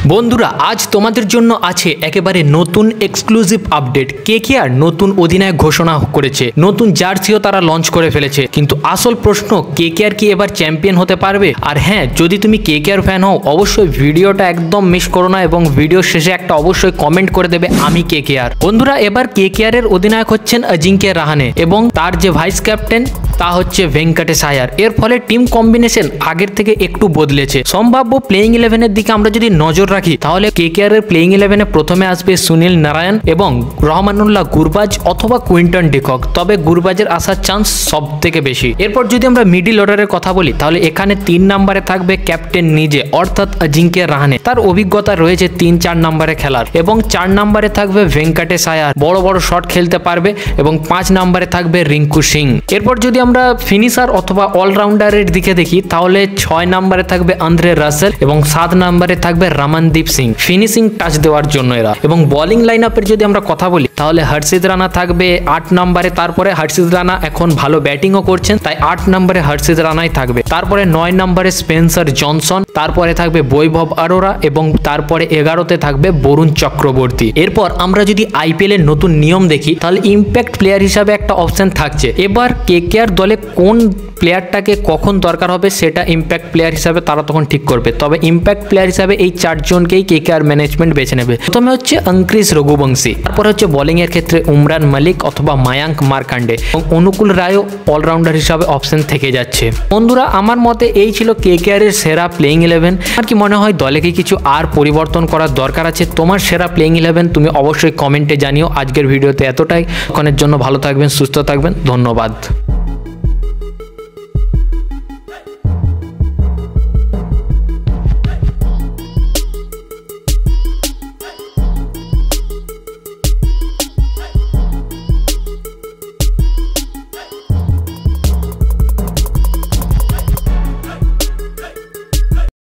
বন্ধুরা আজ তোমাদের জন্য আছে একেবারে নতুন এক্সক্লুসিভ আপডেট। কেকেআর নতুন অধিনায়ক ঘোষণা করেছে, নতুন জার্সিও তারা লঞ্চ করে ফেলেছে। কিন্তু আসল প্রশ্ন, কেকেআর কি এবার চ্যাম্পিয়ন হতে পারবে? আর হ্যাঁ, যদি তুমি কেকেআর ফ্যান হও অবশ্যই ভিডিওটা একদম মিস করো না এবং ভিডিও শেষে একটা অবশ্যই কমেন্ট করে দেবে আমি কেকেআর। বন্ধুরা এবার কেকেআর এর অধিনায়ক হচ্ছেন অজিঙ্ক্য রাহানে এবং তার যে ভাইস ক্যাপ্টেন তা হচ্ছে ভেঙ্কটেশ আয়ার। এর ফলে টিম কম্বিনেশন আগের থেকে একটু বদলেছে। সম্ভাব্য প্লেইং 11-এর দিকে আমরা যদি নজর রাখি তাহলে কেকেআর এর প্লেইং 11-এ প্রথমে আসবে সুনীল নারায়ণ এবং রহমানুল্লাহ গুরবাজ অথবা কুইন্টন ডিকক, তবে গুরবাজের আসার চান্স সব থেকে বেশি। এরপর যদি আমরা মিডিল অর্ডারের কথা বলি তাহলে এখানে 3 নম্বরে থাকবে ক্যাপ্টেন নিজে অর্থাৎ অজিঙ্ক্য রাহানে, তার অভিজ্ঞতা রয়েছে 3-4 নম্বরে খেলার। এবং 4 নম্বরে থাকবে ভেঙ্কটেশ আয়ার, বড় বড় শট খেলতে পারবে। এবং 5 নম্বরে থাকবে রিঙ্কু সিং। এরপর যদি আমরা ফিনিশার অথবা অলরাউন্ডারের দিকে দেখি তাহলে 6 নম্বরে থাকবে আন্দ্রে রাসেল এবং 7 নম্বরে থাকবে রমনদীপ সিং, ফিনিশিং টাচ দেওয়ার জন্য এরা। এবং বোলিং লাইন আপের যদি আমরা কথা বলি তাহলে হর্ষিত রানা থাকবে 8 নম্বরে। তারপরে হর্ষিত রানা এখন ভালো ব্যাটিংও করছেন, তাই 8 নম্বরে হর্ষিত রানাই থাকবে। তারপরে 9 নম্বরে স্পেন্সার জনসন, তারপরে থাকবে বৈভব অরোরা এবং তারপরে 11তে থাকবে বরুণ চক্রবর্তী। এরপর আমরা যদি আইপিএল এর নতুন নিয়ম দেখি তাহলে ইম্প্যাক্ট প্লেয়ার হিসাবে একটা অপশন থাকছে। এবার কেকেআর দলে কোন প্লেয়ারটাকে কখন দরকার হবে সেটা ইম্প্যাক্ট প্লেয়ার হিসাবে তারা তখন ঠিক করবে। তবে ইম্প্যাক্ট প্লেয়ার হিসাবে এই 4 জনকেই কেকেআর ম্যানেজমেন্ট বেছে নেবে। প্রথমে হচ্ছে অঙ্কৃশ রঘুবংশী, তারপর হচ্ছে বোলিং এর ক্ষেত্রে উমরান মালিক অথবা মায়াঙ্ক মার্কান্ডে এবং অনুকূল রায়ও অলরাউন্ডার হিসাবে অপশন থেকে যাচ্ছে। বন্ধুরা আমার মতে এই ছিল কেকেআর এর সেরা প্লেইং 11। আর কি মনে হয় দলে কি কিছু আর পরিবর্তন করার দরকার আছে? তোমার সেরা প্লেইং 11 তুমি অবশ্যই কমেন্টে জানিও। আজকের ভিডিওতে এতটাই, তখনের জন্য ভালো থাকবেন, সুস্থ থাকবেন, ধন্যবাদ।